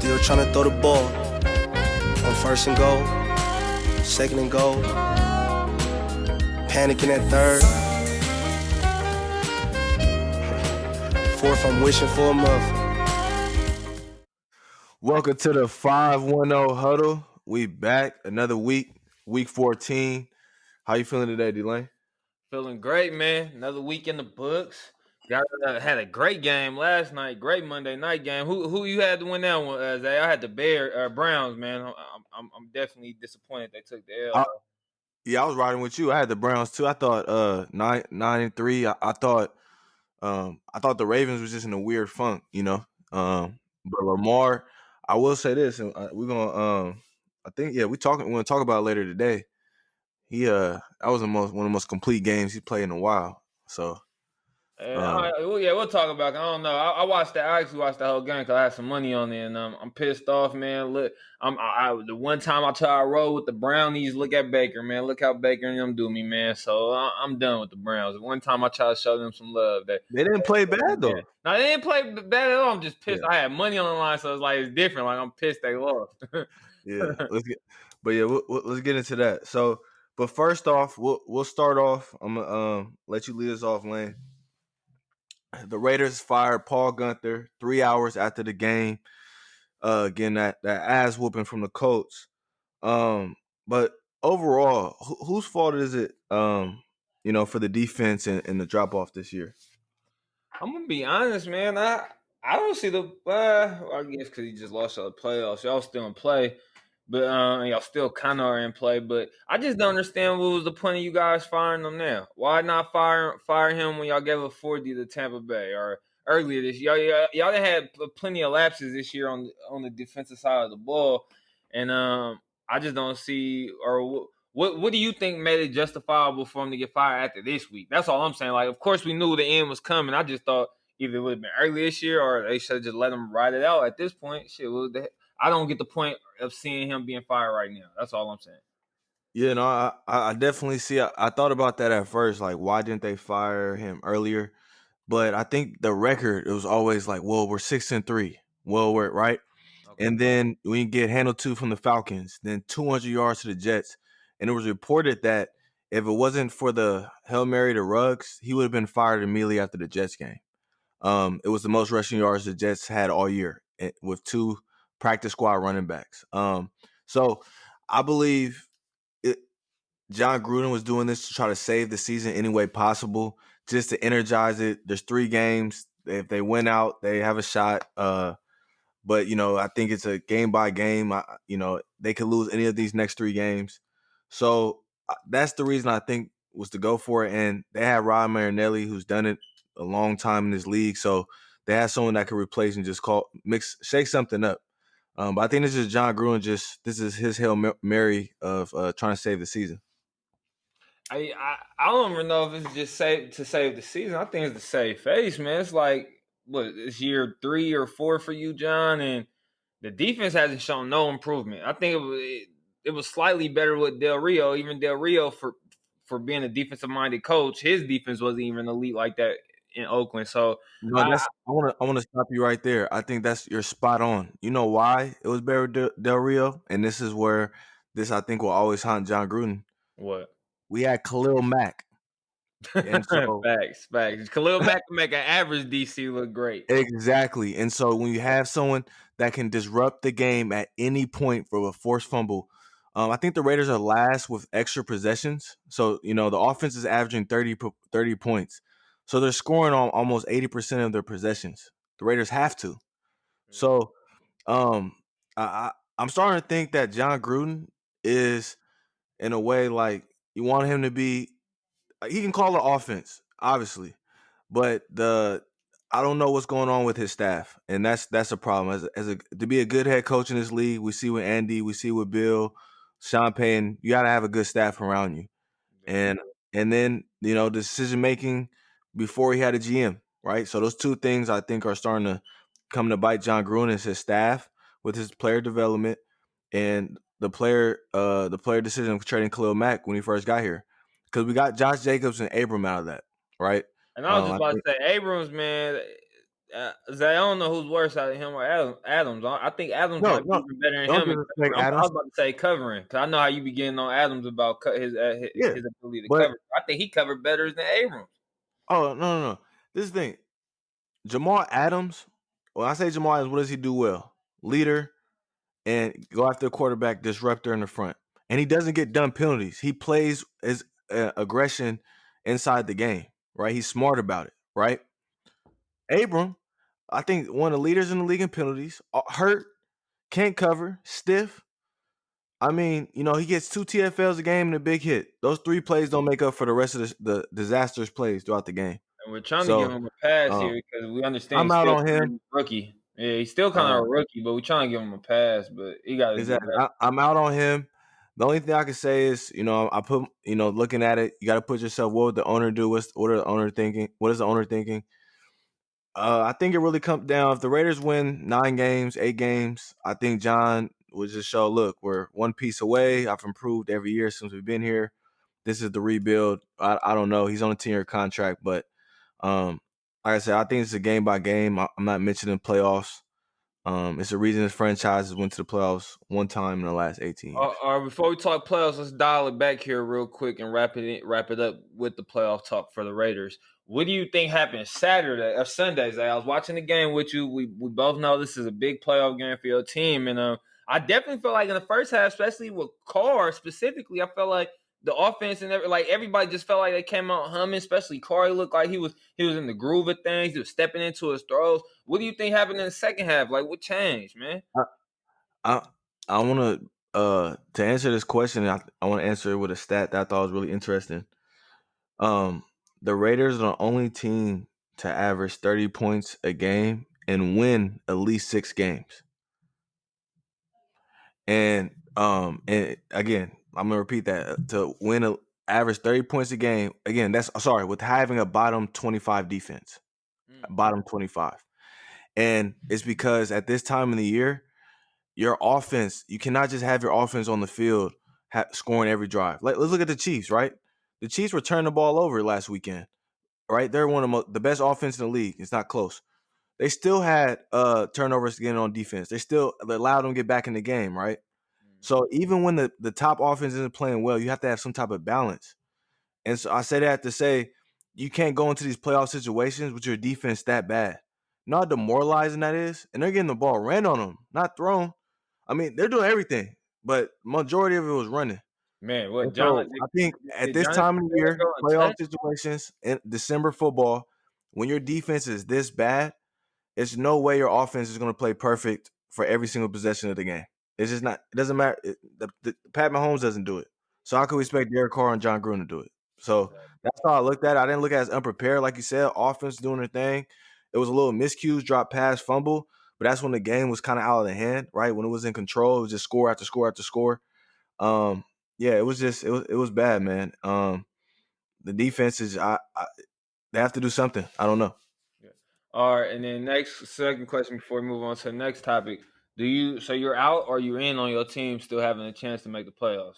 Still trying to throw the ball. On first and goal, second and goal. Panicking at third. Fourth, I'm wishing for a muff. Welcome to the 510 Huddle. We back another week, week 14. How you feeling today, D-Lane? Feeling great, man. Another week in the books. Had a great game last night. Great Monday night game. Who you had to win that one, Zay? I had the Browns, man. I'm definitely disappointed they took the L. I was riding with you. I had the Browns too. I thought 9-3. I thought the Ravens was just in a weird funk, you know. But Lamar, I will say this, and we're gonna I think we're gonna talk about it later today. That was one of the most complete games he played in a while. So We'll talk about it. I don't know. I actually watched the whole game because I had some money on it, and I'm pissed off, man. Look, the one time I tried to roll with the Brownies. Look at Baker, man. Look how Baker and them do me, man. So I'm done with the Browns. The one time I tried to show them some love, they didn't play bad though. No, they didn't play bad at all. I'm just pissed. Yeah. I had money on the line, so it's different. Like I'm pissed they lost. Yeah, let's get into that. So, but first off, we'll start off. I'm gonna let you lead us off, Lane. The Raiders fired Paul Gunther 3 hours after the game, getting that ass whooping from the Colts. But overall, whose fault is it? For the defense and the drop off this year. I'm gonna be honest, man. I don't see the. I guess because he just lost all the playoffs. Y'all still in play, but y'all still kind of are in play. But I just don't understand what was the point of you guys firing him now. Why not fire him when y'all gave a 40 to Tampa Bay or earlier this year? Y'all had plenty of lapses this year on the defensive side of the ball, and I just don't see or. What do you think made it justifiable for him to get fired after this week? That's all I'm saying. Like, of course, we knew the end was coming. I just thought either it would have been early this year or they should have just let him ride it out at this point. Shit, I don't get the point of seeing him being fired right now. That's all I'm saying. Yeah, no, I definitely see. I thought about that at first. Like, why didn't they fire him earlier? But I think the record, it was always like, well, we're 6-3. Well, we're right. Okay. And then we get handled to from the Falcons, then 200 yards to the Jets. And it was reported that if it wasn't for the Hail Mary to Ruggs, he would have been fired immediately after the Jets game. It was the most rushing yards the Jets had all year with 2 practice squad running backs. So I believe John Gruden was doing this to try to save the season any way possible, just to energize it. There's 3 games. If they win out, they have a shot. But, I think it's a game by game. They could lose any of these next 3 games. So that's the reason I think was to go for it. And they had Rod Marinelli, who's done it a long time in this league. So they had someone that could replace and just shake something up. But I think this is John Gruden. This is his Hail Mary of trying to save the season. I don't even know if it's just to save the season. I think it's to save face, man. It's like, it's year 3 or 4 for you, John, and the defense hasn't shown no improvement. I think it was slightly better with Del Rio. Even Del Rio, for being a defensive-minded coach, his defense wasn't even elite like that in Oakland. So I want to stop you right there. I think you're spot on. You know why it was better with Del Rio? And this is where I think will always haunt John Gruden. What? We had Khalil Mack. And so, facts. Khalil Mack can make an average DC look great. Exactly. And so when you have someone that can disrupt the game at any point for a forced fumble, I think the Raiders are last with extra possessions. So, the offense is averaging 30 points. So they're scoring on almost 80% of their possessions. The Raiders have to. So I'm starting to think that John Gruden is, in a way, like you want him to be. He can call the offense, obviously, but I don't know what's going on with his staff, and that's a problem. To be a good head coach in this league, we see with Andy, we see with Bill, Sean Payton, you got to have a good staff around you, and then decision making before he had a GM, right? So those 2 things I think are starting to come to bite John Gruden is his staff with his player development and the player decision of trading Khalil Mack when he first got here. Because we got Josh Jacobs and Abram out of that, right? And I was just about to say, Abrams, man, Zay, I don't know who's worse out of him or Adams. I think Adams No, might be no, even better than don't him in disrespect covering. I was Adams. about to say covering because I know how you be getting on Adams about Yeah, his ability to but cover. I think he covered better than Abrams. oh no. This is the thing. Jamal Adams. When I say Jamal Adams, what does he do well? Leader and go after the quarterback, disruptor in the front, and he doesn't get done penalties. He plays his aggression inside the game. Right, he's smart about it. Right, Abram. I think one of the leaders in the league in penalties. Hurt, can't cover, stiff. I mean, he gets 2 TFLs a game and a big hit. Those 3 plays don't make up for the rest of the disastrous plays throughout the game. And we're trying to give So him a pass um, here because we understand I'm he's out still on him. a rookie. Yeah, he's still kind of Uh, a rookie, but we're trying to give him a pass. But he got to get exactly. better. I'm out on him. The only thing I can say is, I put, looking at it, you got to put yourself. What would the owner do? What are the owner thinking? What is the owner thinking? I think it really comes down if the Raiders win 9 games, 8 games. I think John would just show, look, we're one piece away. I've improved every year since we've been here. This is the rebuild. I don't know. He's on a 10-year contract, but like I said, I think it's a game by game. I'm not mentioning playoffs. It's the reason this franchise went to the playoffs one time in the last 18 years. All right, before we talk playoffs, let's dial it back here real quick and wrap it up with the playoff talk for the Raiders. What do you think happened Saturday or Sunday? Zay? I was watching the game with you. We both know this is a big playoff game for your team, and I definitely feel like in the first half, especially with Carr specifically, I felt like the offense and everybody just felt like they came out humming. Especially Carr, he looked like he was in the groove of things. He was stepping into his throws. What do you think happened in the second half? Like, what changed, man? I I want to answer this question. I want to answer it with a stat that I thought was really interesting. Um, the Raiders are the only team to average 30 points a game and win at least 6 games. And again, I'm gonna repeat that to win average 30 points a game. Again, that's sorry with having a bottom 25 defense, bottom 25, and it's because at this time of the year, your offense, you cannot just have your offense on the field scoring every drive. Let's look at the Chiefs, right? The Chiefs were turning the ball over last weekend, right? They're one of the best offense in the league. It's not close. They still had turnovers to get on defense. They allowed them to get back in the game, right? So even when the top offense isn't playing well, you have to have some type of balance. And so I say that to say you can't go into these playoff situations with your defense that bad. Not demoralizing that is, and they're getting the ball ran on them, not thrown. I mean, they're doing everything, but majority of it was running. Man, And what so John I think at did this Jonathan time of the Taylor year, go playoff untouched? situations in December football, when your defense is this bad, it's no way your offense is going to play perfect for every single possession of the game. It's just not. It doesn't matter. Pat Mahomes doesn't do it. So how could we expect Derek Carr and John Gruden to do it? So that's how I looked at it. I didn't look at it as unprepared, like you said. Offense doing their thing. It was a little miscues, drop pass, fumble, but that's when the game was kind of out of the hand, right? When it was in control, it was just score after score after score. Um, yeah, it was bad, man. The defense is they have to do something. I don't know. Yeah. All right, and then second question before we move on to the next topic. So you're out or you're in on your team still having a chance to make the playoffs?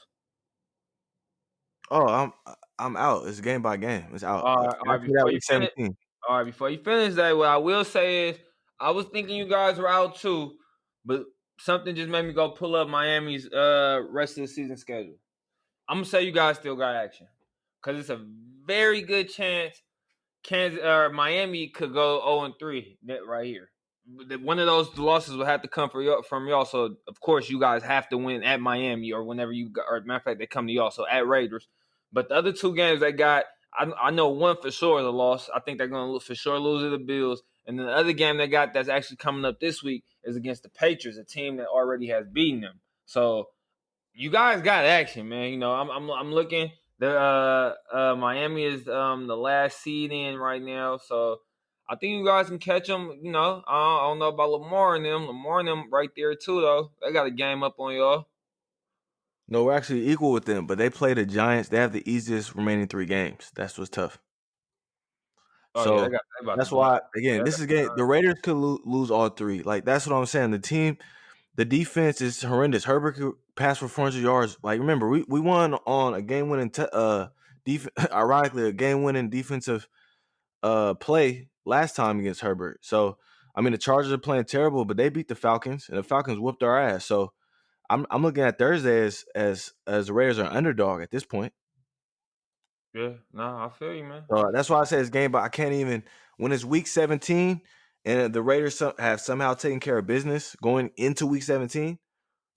Oh, I'm out. It's game by game. It's out. All right, After that, week 17. before you finish that, what I will say is I was thinking you guys were out too, but something just made me go pull up Miami's rest of the season schedule. I'm gonna say you guys still got action. Cause it's a very good chance Kansas or Miami could go 0-3 right here. One of those losses will have to come from y'all. So of course you guys have to win at Miami or whenever or matter of fact they come to y'all. So at Raiders, but the other 2 games they got, I know one for sure is a loss. I think they're going to for sure lose to the Bills. And then the other game they got that's actually coming up this week is against the Patriots, a team that already has beaten them. So you guys got action, man. You know, I'm looking. The Miami is the last seed in right now, so I think you guys can catch them. You know, I don't know about Lamar and them. Lamar and them right there too, though. They got a game up on y'all. No, we're actually equal with them, but they play the Giants. They have the easiest remaining 3 games. That's what's tough. Oh yeah, So they about to that's blow. why, again, Yeah, this is game. The Raiders could lose all 3. Like that's what I'm saying. The defense is horrendous. Herbert could pass for 400 yards. Like remember, we won on a game winning ironically a game winning defensive play last time against Herbert. So I mean, the Chargers are playing terrible, but they beat the Falcons, and the Falcons whooped our ass. So I'm looking at Thursday as the Raiders are an underdog at this point. Yeah, nah, I feel you, man. So that's why I say it's game, but I can't even when it's week 17 and the Raiders have somehow taken care of business going into week 17.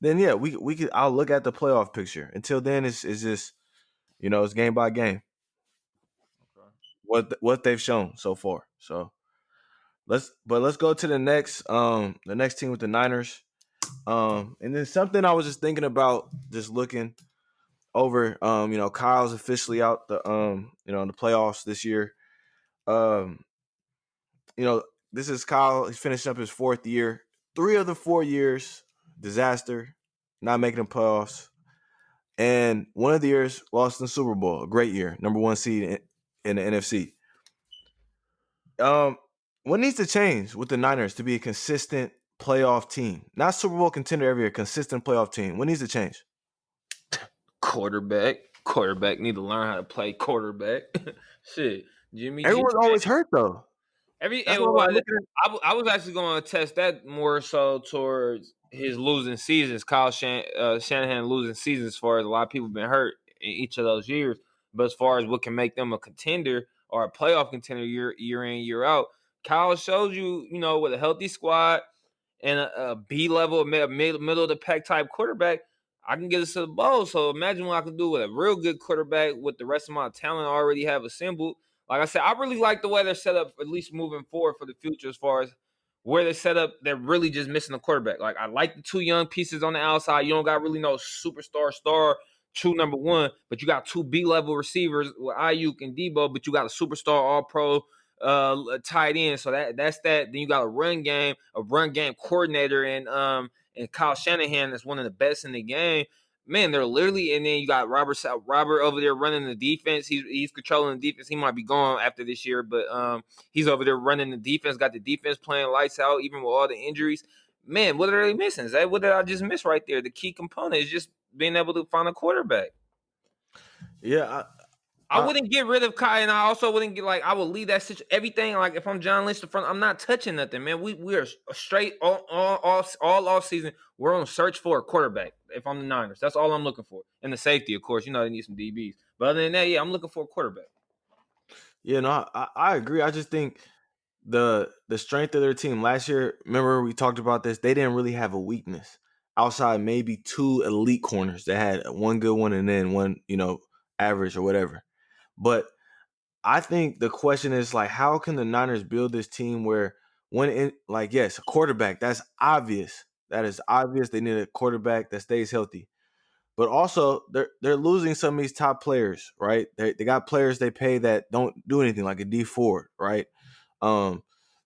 Then yeah, we could. I'll look at the playoff picture. Until then, it's just it's game by game Okay. what they've shown so far. So let's go to the next team with the Niners. And then something I was just thinking about, just looking over. Kyle's officially out the playoffs this year. Um, this is Kyle. He's finishing up his 4th year. 3 of the 4 years, disaster, not making the playoffs. And one of the years lost in the Super Bowl. A great year, number 1 seed in the NFC. What needs to change with the Niners to be a consistent playoff team? Not Super Bowl contender every year, consistent playoff team. What needs to change? Quarterback need to learn how to play quarterback. Shit, Jimmy G. Everyone's always hurt though. That's It what I'm like was. looking at. I was actually going to test that more so towards his losing seasons, Shanahan losing seasons. As far as a lot of people been hurt in each of those years, but as far as what can make them a contender or a playoff contender year in year out, Kyle shows you, with a healthy squad and a B level, middle of the pack type quarterback, I can get us to the bowl. So imagine what I can do with a real good quarterback with the rest of my talent I already have assembled. Like I said, I really like the way they're set up, at least moving forward for the future, as far as where they're set up. They're really just missing a quarterback. Like, I like the 2 young pieces on the outside. You don't got really no superstar star, true number 1, but you got 2 B level receivers with Ayuk and Debo, but you got a superstar all pro tight end. So that's that. Then you got a run game coordinator, and Kyle Shanahan is one of the best in the game. Man, they're literally, and then you got Robert over there running the defense. He's controlling the defense. He might be gone after this year, but he's over there running the defense. Got the defense playing lights out, even with all the injuries. Man, what are they missing? What did I just miss right there? The key component is just being able to find a quarterback. Yeah, I wouldn't get rid of Kai, and I also wouldn't I would leave that everything. Like, if I'm John Lynch the front, I'm not touching nothing, man. We are straight all off season. We're on search for a quarterback. If I'm the Niners, that's all I'm looking for, and the safety, of course. They need some DBs, but other than that, yeah, I'm looking for a quarterback. Yeah, no, I agree. I just think the strength of their team last year. Remember we talked about this. They didn't really have a weakness outside maybe 2 elite corners. They had one good one and then one average or whatever. But I think the question is how can the Niners build this team where yes, a quarterback, that's obvious. That is obvious. They need a quarterback that stays healthy. But also they're losing some of these top players, right? They got players they pay that don't do anything, like a D Ford, right? Um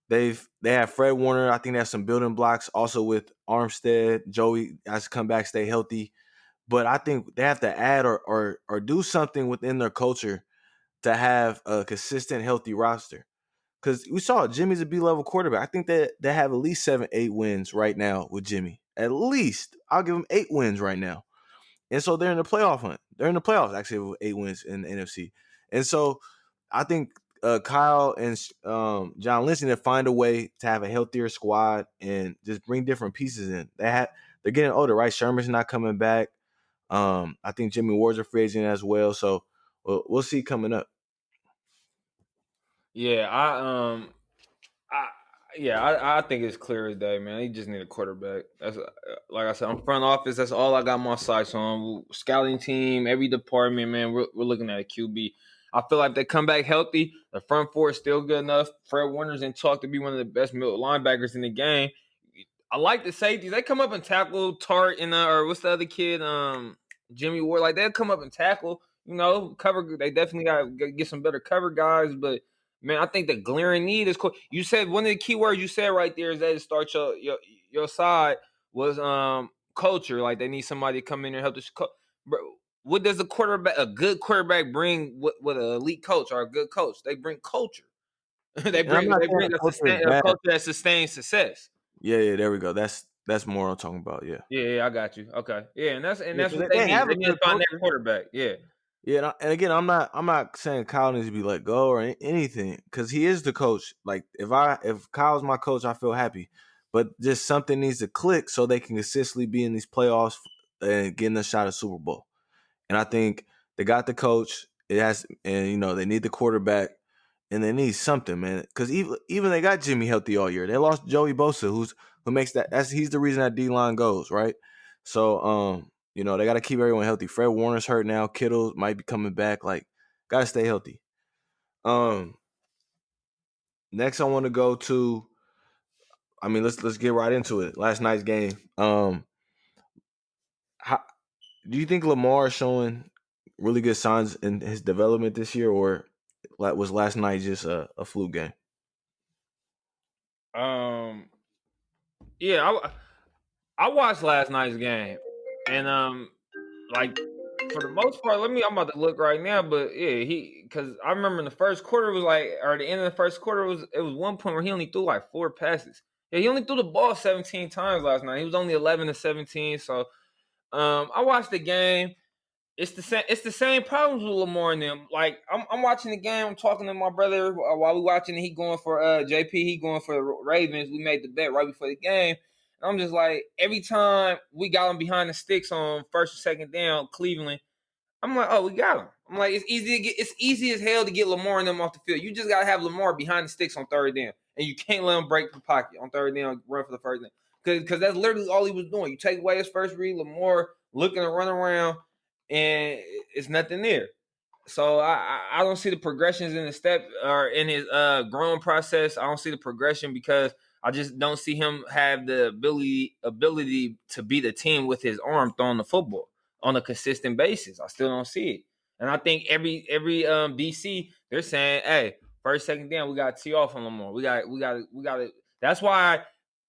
they have Fred Warner. I think they have some building blocks also with Armstead. Joey has to come back, stay healthy. But I think they have to add or do something within their culture to have a consistent, healthy roster. Because we saw Jimmy's a B-level quarterback. I think that they have at least 7, 8 wins right now with Jimmy. At least. I'll give them 8 wins right now. And so they're in the playoff hunt. They're in the playoffs, actually, with 8 wins in the NFC. And so I think Kyle and John Lynch need to find a way to have a healthier squad and just bring different pieces in. They're getting older, right? Sherman's not coming back. I think Jimmy Ward's a free agent as well. So we'll see coming up. Yeah, I think it's clear as day, man. He just need a quarterback. That's like I said, I'm front office. That's all I got my sights on. Scouting team, every department, man. We're looking at a QB. I feel like they come back healthy. The front four is still good enough. Fred Warner's in talk to be one of the best middle linebackers in the game. I like the safeties. They come up and tackle Tart and or what's the other kid? Jimmy Ward. Like, they'll come up and tackle. Cover. They definitely got to get some better cover guys, but. Man, I think the glaring need is cool. You said one of the key words you said right there is that it starts your side was culture. Like, they need somebody to come in and help this. Bro, what does a good quarterback bring with an elite coach or a good coach? They bring culture. they And I'm bring not they saying bring the culture is a bad. culture that sustains success. Yeah, there we go. That's more I'm talking about. Yeah. Yeah, I got you. Okay, yeah, and that's Yeah, that's 'cause what they they need. have They a need to good find their culture. quarterback. Yeah. Yeah, and again, I'm not saying Kyle needs to be let go or anything because he is the coach. Like if Kyle's my coach, I feel happy. But just something needs to click so they can consistently be in these playoffs and getting a shot at Super Bowl. And I think they got the coach. It has, and they need the quarterback, and they need something, man. Because even they got Jimmy healthy all year. They lost Joey Bosa, who makes he's the reason that D line goes right. So they got to keep everyone healthy. Fred Warner's hurt now. Kittle might be coming back. Like, got to stay healthy. Um, Next I want to go to. I mean, let's get right into it. Last night's game. How, do you think Lamar is showing really good signs in his development this year, or was last night just a fluke game? Um, yeah, I watched last night's game, and like for the most part, I'm about to look right now, but yeah, because I remember in the first quarter was like, or the end of the first quarter it was one point where he only threw like 4 passes. Yeah, he only threw the ball 17 times last night. He was only 11 to 17. So I watched the game. It's the same. It's the same problems with Lamar and them. Like I'm watching the game. I'm talking to my brother while we watching it. He going for JP. He going for the Ravens. We made the bet right before the game. And I'm just like, every time we got him behind the sticks on first or second down, Cleveland, I'm like, oh, we got him. I'm like, it's easy as hell to get Lamar and them off the field. You just gotta have Lamar behind the sticks on third down, and you can't let him break the pocket on third down, run for the first down, because that's literally all he was doing. You take away his first read, Lamar looking to run around, and it's nothing there. So I don't see the progressions in the step or in his growing process. I don't see the progression because I just don't see him have the ability to beat the team with his arm throwing the football on a consistent basis. I still don't see it. And I think every DC they're saying, hey, first second down we got to tee off on Lamar. We got it. That's why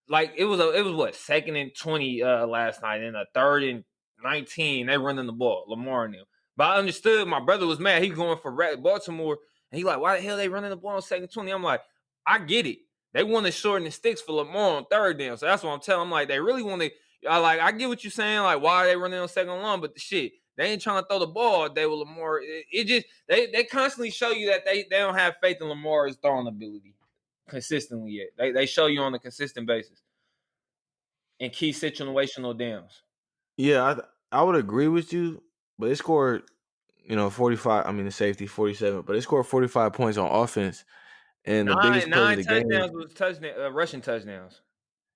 like it was what, second and 20 last night, and a third and 19 they running the ball, Lamar and them. But I understood my brother was mad. He going for Baltimore, and he like, why the hell they running the ball on second 20? I'm like, I get it. They want to shorten the sticks for Lamar on third down. So that's what I'm telling them. Like, they really want to. I get what you're saying. Like, why are they running on second and long? But the shit, they ain't trying to throw the ball all day with Lamar. It just they constantly show you that they don't have faith in Lamar's throwing ability consistently yet. They show you on a consistent basis in key situational downs. Yeah, I would agree with you, but they scored 45. I mean, the safety 47, but they scored 45 points on offense, and the biggest Nine play of nine the game. touchdowns was touchdown rushing touchdowns.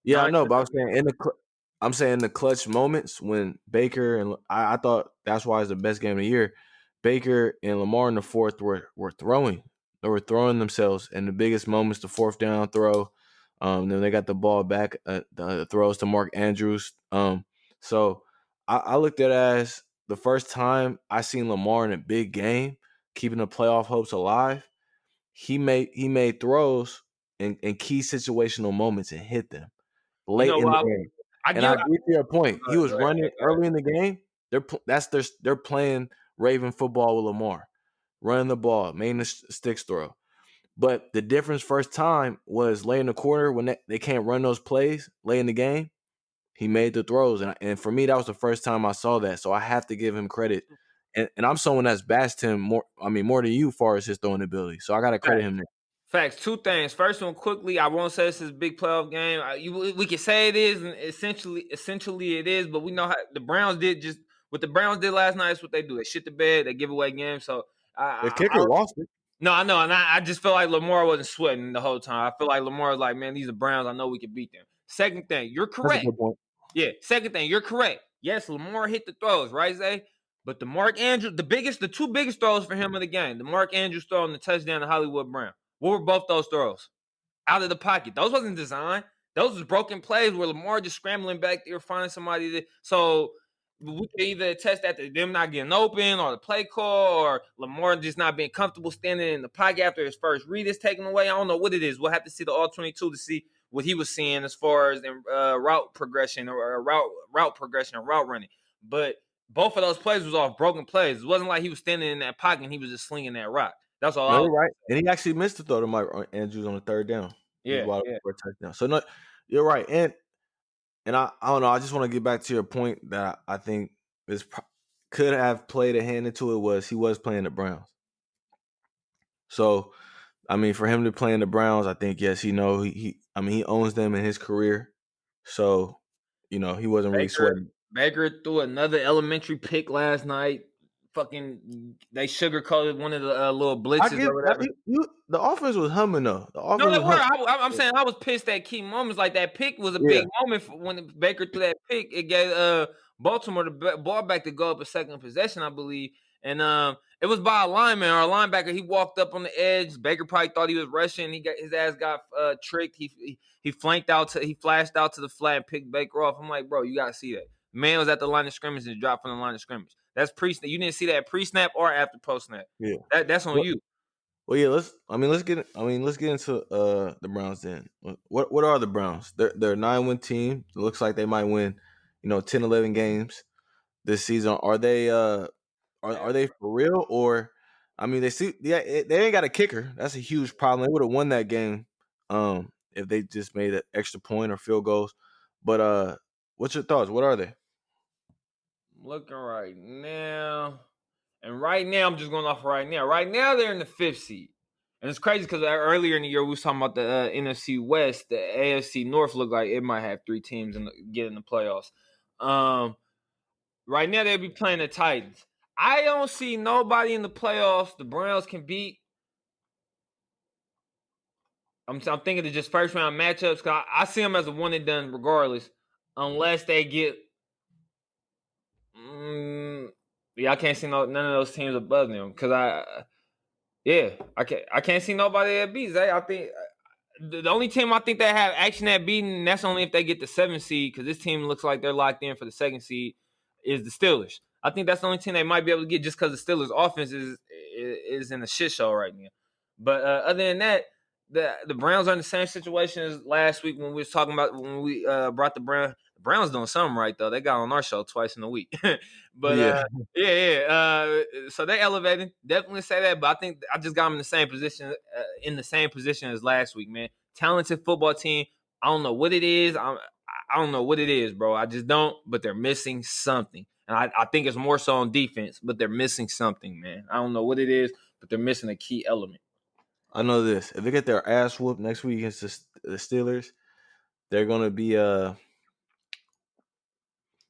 Yeah, I Nine know, but touchdowns. I'm saying the clutch moments when Baker and I thought that's why it's the best game of the year. Baker and Lamar in the fourth were throwing. They were throwing themselves, and the biggest moments, the fourth down throw. Then they got the ball back, the throws to Mark Andrews. So I looked at it as the first time I seen Lamar in a big game, keeping the playoff hopes alive. He made throws in key situational moments and hit them You late know in the what? game. I And I give. agree to your point. Go He ahead. was Go ahead. running Go ahead. early in the game. They're playing Raven football with Lamar, running the ball, making the sticks throw. But the difference first time was late in the quarter when they can't run those plays late in the game. He made the throws, and for me that was the first time I saw that. So I have to give him credit. And I'm someone that's bashed him more. I mean, more than you, far as his throwing ability. So I got to credit him there. Facts. Two things. First one, quickly. I won't say this is a big playoff game. We can say it is, and essentially it is. But we know how the Browns did. Just what the Browns did last night is what they do. They shit the bed. They give away games. So The I kicker lost it. no, I know, and I just feel like Lamar wasn't sweating the whole time. I feel like Lamar was like, man, these are Browns. I know we can beat them. Second thing, you're That's a correct. good point. Yeah. Second thing, you're correct. Yes, Lamar hit the throws, right, Zay? But the Mark Andrews, the two biggest throws for him in the game, the Mark Andrews throw and the touchdown to Hollywood Brown. What were both those throws? Out of the pocket. Those wasn't designed. Those was broken plays where Lamar just scrambling back there, finding somebody. So we can either attest that to them not getting open, or the play call, or Lamar just not being comfortable standing in the pocket after his first read is taken away. I don't know what it is. We'll have to see the all 22 to see what he was seeing as far as route progression or route progression or route running. But both of those plays was off broken plays. It wasn't like he was standing in that pocket and he was just slinging that rock. That's all No, I you're was. right. And he actually missed the throw to Mike Andrews on the third down. He was Yeah, wide open yeah. for a touchdown. So no, you're right. And I don't know. I just want to get back to your point that I think is could have played a hand into it was he was playing the Browns. So, I mean, for him to play in the Browns, I think yes, he owns them in his career. So, he wasn't really Baker sweating. Baker threw another elementary pick last night. Fucking, they sugarcoated one of the little I blitzes give or whatever. the offense was humming though. The No, offense they was were. humming. I'm saying I was pissed at key moments. Like that pick was a Yeah, big moment for when Baker threw that pick. It gave Baltimore the ball back to go up a second possession, I believe. And it was by a lineman or a linebacker. He walked up on the edge. Baker probably thought he was rushing. His ass got tricked. He flanked out he flashed out to the flat and picked Baker off. I'm like, bro, you gotta see that. Man was at the line of scrimmage and dropped from the line of scrimmage. That's pre. You didn't see that pre snap or after post snap. yeah. That's on you. Well, yeah. Let's get into the Browns then. What are the Browns? They're a 9-win team. It looks like they might win, 10, 11 games this season. Are they are they for real, or I mean they ain't got a kicker. That's a huge problem. They would have won that game if they just made an extra point or field goals. But what's your thoughts? What are they? I'm looking right now. And right now, I'm just going off right now. Right now, they're in the 5th seed. And it's crazy because earlier in the year, we was talking about the NFC West. The AFC North looked like it might have 3 teams get in the playoffs. Right now, they'll be playing the Titans. I don't see nobody in the playoffs the Browns can beat. I'm thinking of just first round matchups because I see them as a one and done regardless, unless they get. Yeah, I can't see none of those teams above them because I can't see nobody that beats. I think the only team I think that have action at beating, that's only if they get the 7th seed, because this team looks like they're locked in for the 2nd seed, is the Steelers. I think that's the only team they might be able to get just because the Steelers' offense is in a shit show right now. But other than that, the Browns are in the same situation as last week when we was talking about when we brought the Browns. The Browns doing something right though. They got on our show twice in a week. But Yeah, yeah. So they elevated. Definitely say that. But I think I just got them in the same position as last week, man. Talented football team. I don't know what it is. I don't know what it is, bro. I just don't. But they're missing something, and I think it's more so on defense. But they're missing something, man. I don't know what it is, but they're missing a key element. I know this. If they get their ass whooped next week against the Steelers, they're gonna be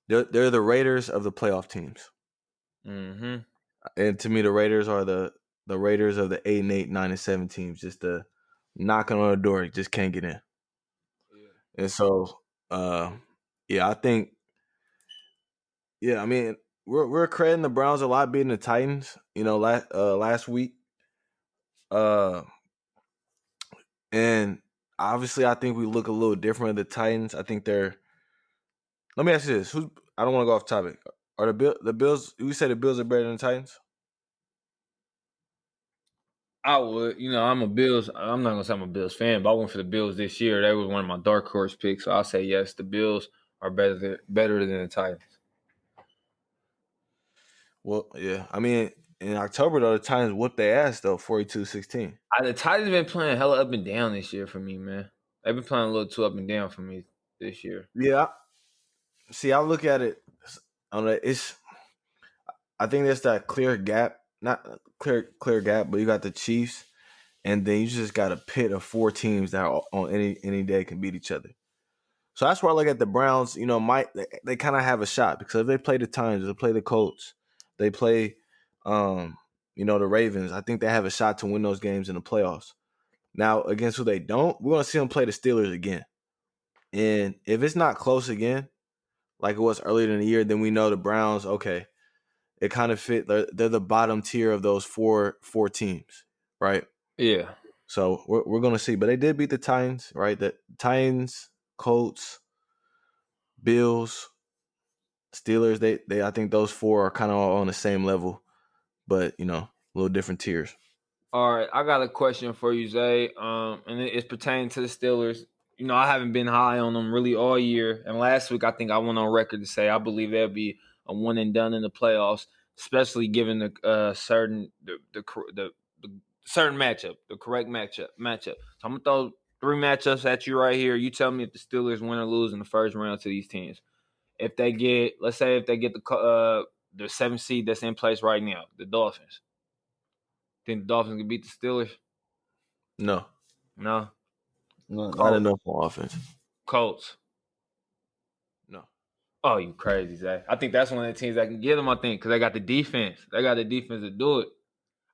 they're the Raiders of the playoff teams. Mm-hmm. And to me, the Raiders are the Raiders of the 8-8, 9-7 teams. Just knocking on the door, just can't get in. Yeah. And so, yeah, I think, yeah, I mean, we're crediting the Browns a lot beating the Titans. Last week, and obviously, I think we look a little different at the Titans. I think they're. Let me ask you this: I don't want to go off topic. Are the Bills? We say the Bills are better than the Titans? I would. I'm a Bills. I'm not gonna say I'm a Bills fan, but I went for the Bills this year. They was one of my dark horse picks, so I'll say yes. The Bills are better than the Titans. Well, yeah. I mean, in October though, the Titans whooped their ass though, 42-16. The Titans been playing hella up and down this year for me, man. They've been playing a little too up and down for me this year. Yeah. See, I look at it on I think there's that clear gap, not clear gap, but you got the Chiefs, and then you just got a pit of 4 teams that are on any day can beat each other. So that's where I look at the Browns. They kind of have a shot because if they play the Titans, they play the Colts, they play, the Ravens. I think they have a shot to win those games in the playoffs. Now against who they don't, we're gonna see them play the Steelers again, and if it's not close again, like it was earlier in the year, then we know the Browns. Okay, it kind of fit. They're the bottom tier of those four teams, right? Yeah. So we're gonna see, but they did beat the Titans, right? The Titans, Colts, Bills, Steelers. They I think those 4 are kind of all on the same level, but a little different tiers. All right, I got a question for you, Zay. And it's pertaining to the Steelers. I haven't been high on them really all year. And last week, I think I went on record to say I believe they'll be a one and done in the playoffs, especially given the certain certain matchup, the correct matchup. So I'm gonna throw 3 matchups at you right here. You tell me if the Steelers win or lose in the first round to these teams. If they get, let's say, if they get the 7th seed that's in place right now, the Dolphins. Think the Dolphins can beat the Steelers? No, No. not Colts. enough on offense. Colts. No. Oh, you crazy, Zay. I think that's one of the teams that can get them, I think, because they got the defense. They got the defense to do it.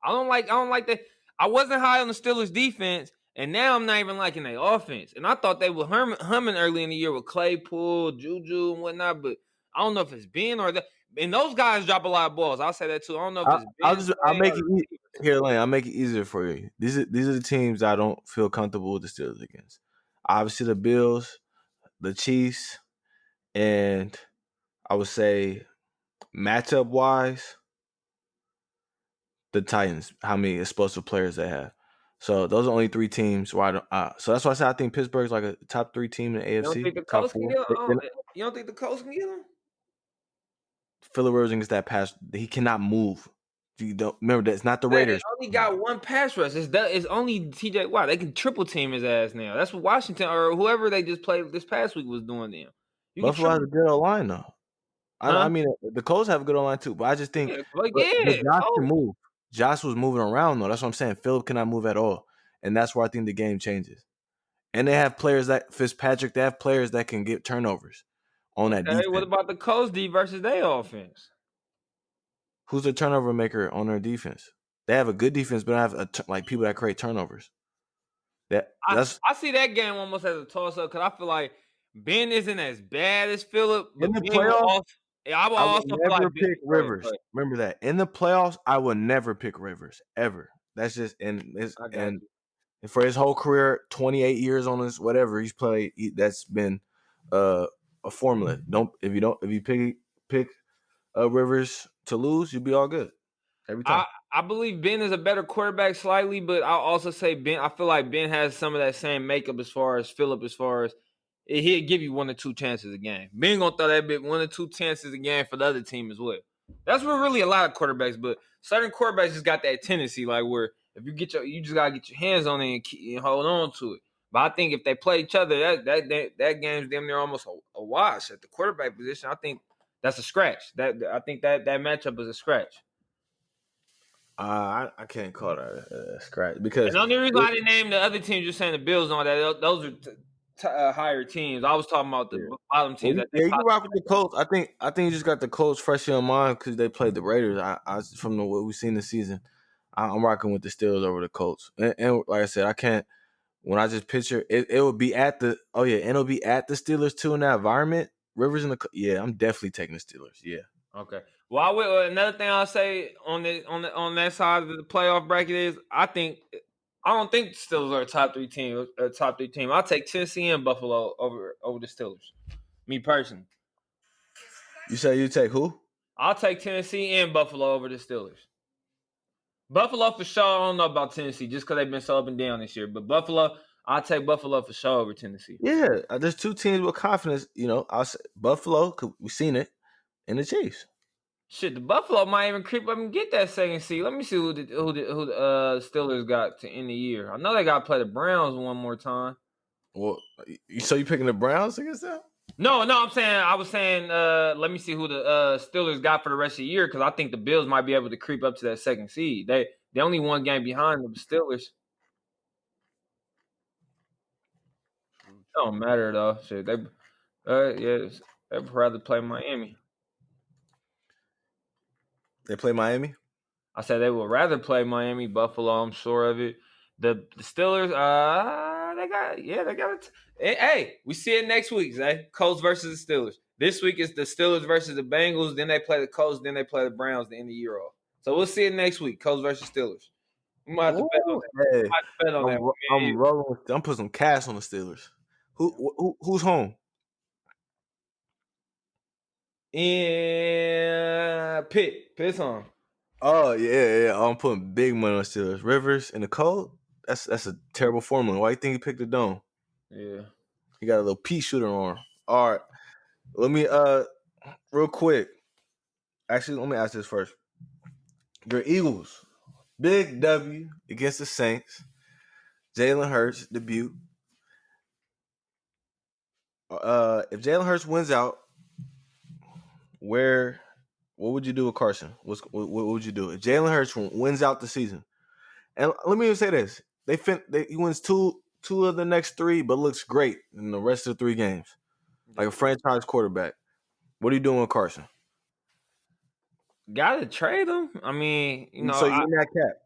I don't like that. I wasn't high on the Steelers defense, and now I'm not even liking their offense. And I thought they were humming early in the year with Claypool, Juju, and whatnot, but I don't know if it's Ben or that. And those guys drop a lot of balls. I'll say that too. I don't know if it's Ben I'll playing make or it the here, Lane. I'll make it easier for you. These are the teams I don't feel comfortable with the Steelers against. Obviously, the Bills, the Chiefs, and I would say matchup wise, the Titans. How many explosive players they have. So those are only 3 teams where I don't. So that's why I said I think Pittsburgh's like a top 3 team in the You don't AFC, think the top Colts can 4. get them? You don't think the Colts can get them? Phillip Rivers against that pass, he cannot move. You don't remember that it's not the They Raiders. only got one pass rush. It's only TJ Watt. They can triple team his ass now. That's what Washington or whoever they just played this past week was doing them. You can Buffalo has triple, a good O line though. huh? I mean, the Colts have a good O line too, but I just think, Yeah, but but yeah, Josh can Colts. move. Josh was moving around though. That's what I'm saying. Philip cannot move at all, and that's where I think the game changes. And they have players that Fitzpatrick. They have players that can get turnovers on that Okay, what defense. about the Colts D versus their offense? Who's the turnover maker on their defense? They have a good defense, but I have like people that create turnovers. That's I see that game almost as a toss up because I feel like Ben isn't as bad as Phillip, in but the Ben will playoffs. also. I will I would also feel like never Ben. pick Go ahead, Rivers. Remember that. In the playoffs, I would never pick Rivers ever. That's just I got and you. for his whole career, 28 years on his whatever he's played, that's been a formula. If you pick Rivers to lose, you'll be all good every time. I believe Ben is a better quarterback slightly, but I'll also say Ben. I feel like Ben has some of that same makeup as far as Phillip, as far as he'll give you 1 or 2 chances a game. Ben gonna throw that bit 1 or 2 chances a game for the other team as well. That's what really a lot of quarterbacks, but certain quarterbacks just got that tendency, like where if you just gotta get your hands on it and hold on to it. But I think if they play each other, that game's damn near almost a wash at the quarterback position. I think that's a scratch. I think that matchup is a scratch. I can't call that a scratch because And the only reason I didn't name the other teams, just saying the Bills and all that, those are higher teams. I was talking about the bottom teams that they yeah, you rock with the possibly. Colts. I think you just got the Colts fresh in your mind because they played the Raiders. I from what we've seen this season, I'm rocking with the Steelers over the Colts. And like I said, I can't. When I just picture it, it would be at the and it'll be at the Steelers too in that environment. Rivers in the I'm definitely taking the Steelers. Yeah. Okay. Well, another thing I'll say on that side of the playoff bracket is I don't think the Steelers are a top 3 team. I'll take Tennessee and Buffalo over the Steelers. Me personally, You say you take who? I'll take Tennessee and Buffalo over the Steelers. Buffalo for sure. I don't know about Tennessee just because they've been so up and down this year. But Buffalo, I'll take Buffalo for sure over Tennessee. Yeah, there's 2 teams with confidence. I'll say Buffalo. Cause we've seen it, and the Chiefs. Shit, the Buffalo might even creep up and get that second seed. Let me see who the Steelers got to end the year. I know they got to play the Browns one more time. Well, so you picking the Browns against them? No, I was saying, let me see who the Steelers got for the rest of the year because I think the Bills might be able to creep up to that second seed. They only 1 game behind the Steelers. Don't matter though. Shit, they'd rather play Miami. They play Miami. I said they would rather play Miami, Buffalo. I'm sure of it. The Steelers, they got it. Hey, we see it next week, Zay. Colts versus the Steelers. This week is the Steelers versus the Bengals. Then they play the Colts. Then they play the Browns the end of the year off. So we'll see it next week. Colts versus Steelers. We might have to bet on Ooh, that. hey, We might have to bet on that. I'm rolling. I'm putting some cash on the Steelers. Who's home? Yeah, Pitt's on. Oh yeah. I'm putting big money on Steelers. Rivers in the cold. That's a terrible formula. Why you think he picked the dome? Yeah. He got a little pea shooter on. All right. Let me real quick. Actually, let me ask this first. Your Eagles, big W against the Saints. Jalen Hurts debut. If Jalen Hurts wins out, where What would you do with Carson? What would you do if Jalen Hurts wins out the season? And let me even say this: he wins two of the next three, but looks great in the rest of the three games, like Yeah. a franchise quarterback. What are you doing with Carson? Gotta trade him. I mean, So you're in that cap,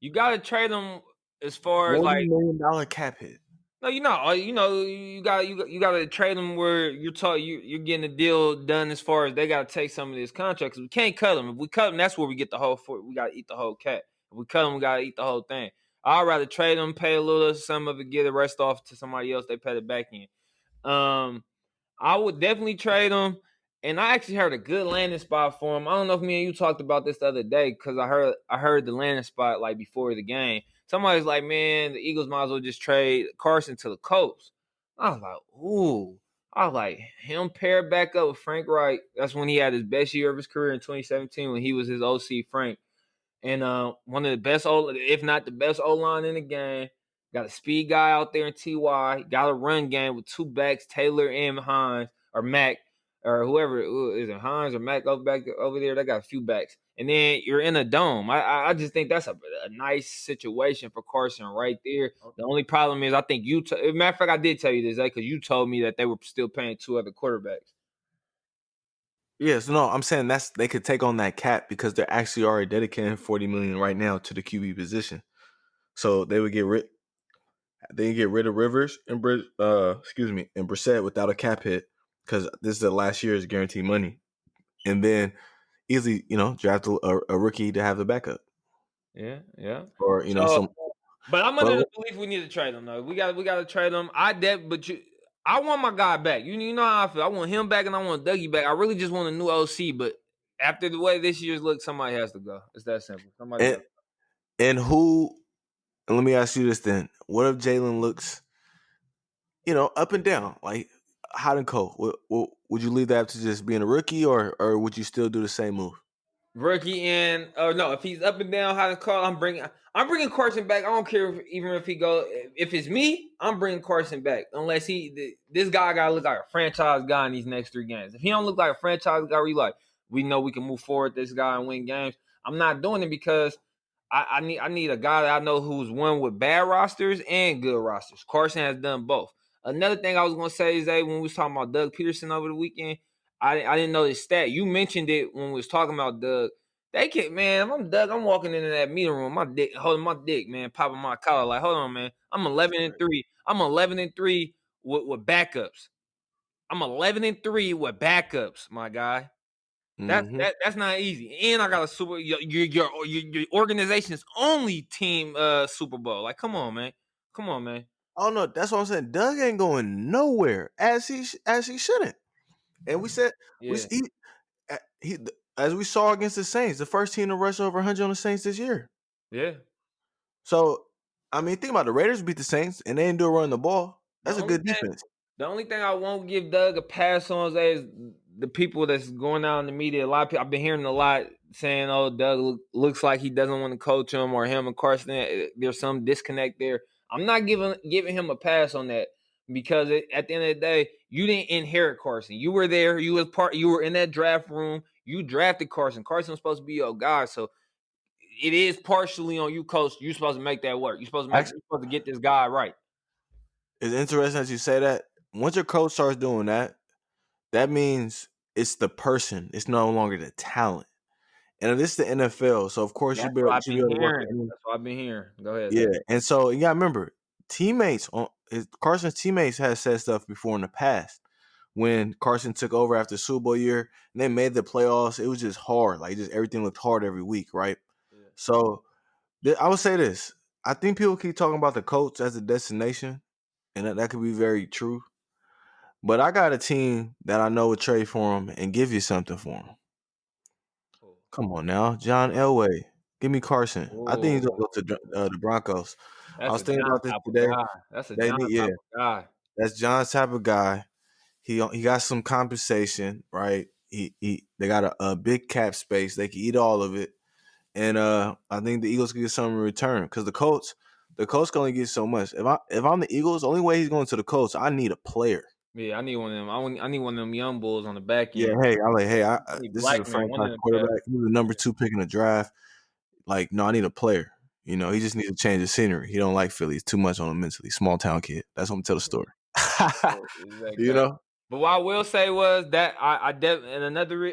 you gotta trade him as far as $40 million cap hit. no, you got to trade them where you're getting a deal done as far as they got to take some of this contract. 'Cause we can't cut them. If we cut them, that's where we get the whole. We got to eat the whole cat. If we cut them, we got to eat the whole thing. I'd rather trade them, pay a little, some of it, get the rest off to somebody else. They pay the back end. Um, I would definitely trade him. And I actually heard a good landing spot for him. I don't know if me and you talked about this the other day because I heard the landing spot like before the game. Somebody's like, man, the Eagles might as well just trade Carson to the Colts. I was like, ooh. I was like, him paired back up with Frank Wright. That's when he had his best year of his career in 2017 when he was his OC Frank. And one of the best, if not the best O line in the game. Got a speed guy out there in Ty. Got a run game with two backs, Taylor and Hines or Mac or whoever is it, Hines or Mac over there. They got a few backs, and then you're in a dome. I just think that's a nice situation for Carson right there. The only problem is I think matter of fact I did tell you this because you told me that they were still paying two other quarterbacks. Yes, no, I'm saying they could take on that cap because they're actually already dedicating $40 million right now to the QB position. So they would get rid of Rivers and and Brissett without a cap hit because this is the last year's guaranteed money, and then easily draft a rookie to have the backup Yeah, yeah. or So some. but I'm But under the belief we need to trade him though. We got to trade him. I want my guy back. You know how I feel. I want him back and I want Dougie back. I really just want a new OC, but after the way this year's look, somebody has to go. It's that simple. Somebody and got. and who? And let me ask you this then: what if Jalen looks, up and down, like hot and cold? Would you leave that up to just being a rookie, or would you still do the same move? Rookie and no, if he's up and down, how to call, I'm bringing Carson back. I don't care even if he go. If it's me, I'm bringing Carson back. Unless this guy got to look like a franchise guy in these next three games. If he don't look like a franchise guy, we know we can move forward this guy and win games. I'm not doing it because I need a guy that I know who's won with bad rosters and good rosters. Carson has done both. Another thing I was gonna say is that when we was talking about Doug Peterson over the weekend, I didn't know this stat. You mentioned it when we was talking about Doug. They can man, if I'm Doug, I'm walking into that meeting room, my dick, holding my dick, man, popping my collar. Like, hold on, man. I'm 11-3. I'm 11-3 with backups. I'm 11-3 with backups, my guy. Mm-hmm. That's not easy. And I got a your organization's only team Super Bowl. Like, come on, man. Come on, man. Oh no, that's what I'm saying. Doug ain't going nowhere as he shouldn't. And we said we Yeah. he as we saw against the Saints, the first team to rush over 100 on the Saints this year. Yeah. So I mean, think about it. The Raiders beat the Saints and they didn't do it running the ball. The That's a only good thing defense. The only thing I won't give Doug a pass on is the people that's going out in the media. A lot of people I've been hearing a lot saying, "Oh, Doug looks like he doesn't want to coach him, or him and Carson. There's some disconnect there." I'm not giving him a pass on that because at the end of the day, you didn't inherit Carson. You were there. You were in that draft room. You drafted Carson. Carson was supposed to be your guy, so it is partially on you, coach. You're supposed to make that work. Actually, You're supposed to get this guy right. it's interesting that you say that. Once your coach starts doing that, that means it's the person. It's no longer the talent. And if this is the NFL, so of course That's you what I've should be been able to work hearing. with anyone. That's what I've been hearing. Go ahead, Yeah, though. and so you gotta remember, Carson's teammates had said stuff before in the past. When Carson took over after Super Bowl year and they made the playoffs, it was just hard. Like just everything looked hard every week, right? Yeah. So I would say this. I think people keep talking about the coach as a destination, and that could be very true. But I got a team that I know would trade for him and give you something for him. Cool. Come on now, John Elway. Give me Carson. I think he's gonna Oh, go to the Broncos. I that's was a thinking John about this type of today. guy. That's a They John need, type yeah, of guy. that's John's type of guy. He got some compensation, right? They got a big cap space. They can eat all of it, and I think the Eagles can get something in return because the Colts can only get so much. If I'm the Eagles, the only way he's going to the Colts, I need a player. Yeah, I need one of them. I need one of them young bulls on the back Yeah, end. hey, I'm like, hey, I need this is a Blackman, one franchise of them cats. quarterback. He's the number 2 pick in the draft. Like, no, I need a player. You know, he just needs to change the scenery. He don't like Philly. It's too much on him mentally. Small town kid. That's what I'm tell the story. You Exactly. know? But what I will say was that and another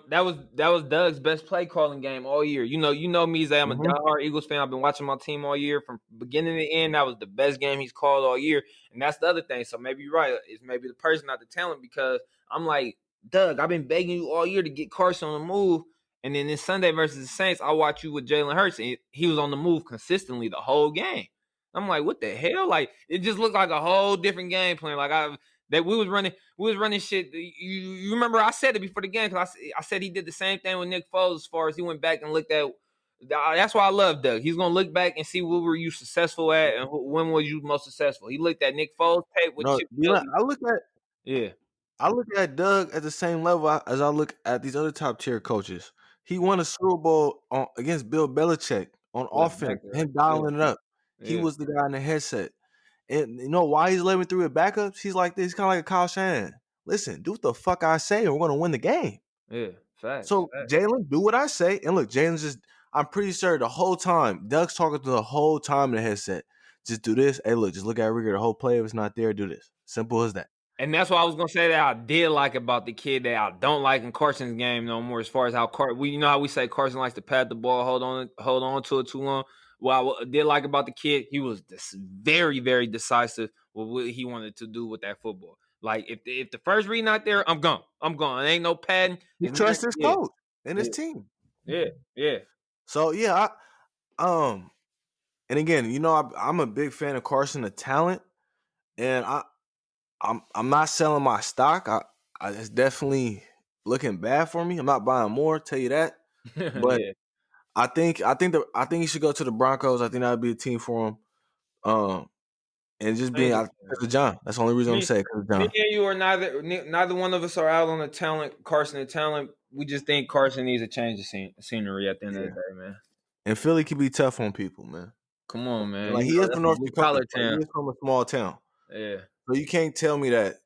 that was Doug's best play calling game all year. You know me, Zay. I'm a Mhm. diehard Eagles fan. I've been watching my team all year from beginning to end. That was the best game he's called all year, and that's the other thing. So maybe you're right. It's maybe the person, not the talent, because I'm like Doug. I've been begging you all year to get Carson on the move, and then this Sunday versus the Saints, I watch you with Jalen Hurts, and he was on the move consistently the whole game. I'm like, what the hell? Like, it just looked like a whole different game plan. Like we was running shit. You remember I said it before the game because I said he did the same thing with Nick Foles as far as he went back and looked at. That's why I love Doug. He's gonna look back and see what were you successful at and when was you most successful. He looked at Nick Foles tape with No, Chip you know, Kelly. Yeah, I look at Doug at the same level as I look at these other top tier coaches. He won a Super Bowl against Bill Belichick on with offense, backup. him Yeah, dialing it up. He yeah, was the guy in the headset. And you know why he's living through with backups? He's like this. He's kind of like a Kyle Shanahan. Listen, do what the fuck I say, and we're gonna win the game. yeah. Facts, So facts. Jalen, do what I say, and look, Jalen's just. I'm pretty sure the whole time Doug's talking to the whole time in the headset. Just do this. Hey, look, just look at Rigger the whole play. If it's not there, do this. Simple as that. And that's what I was gonna say that I did like about the kid that I don't like in Carson's game no more. As far as how you know how we say Carson likes to pat the ball, hold on to it too long. What I did like about the kid, he was very, very decisive with what he wanted to do with that football. Like if the first read not there, I'm gone. I'm gone. It ain't no padding. He It's not. trusts his Yeah, coach and his yeah, team. yeah, yeah. So yeah, and again, you know, I'm a big fan of Carson, the talent, and I'm not selling my stock. It's definitely looking bad for me. I'm not buying more, tell you that. But Yeah. I think he should go to the Broncos. I think that would be a team for him. Um, and just I being because understand. of John. That's the only reason I'm Me, saying because of me John. and you are neither one of us are out on the talent. Carson, the talent. We just think Carson needs a change of scenery at the end of the Yeah, day, man. and Philly can be tough on people, man. Come on, And man. like You he know is that's from a North blue Dakota, collar like he town. is from a small town, Yeah, so you can't tell me that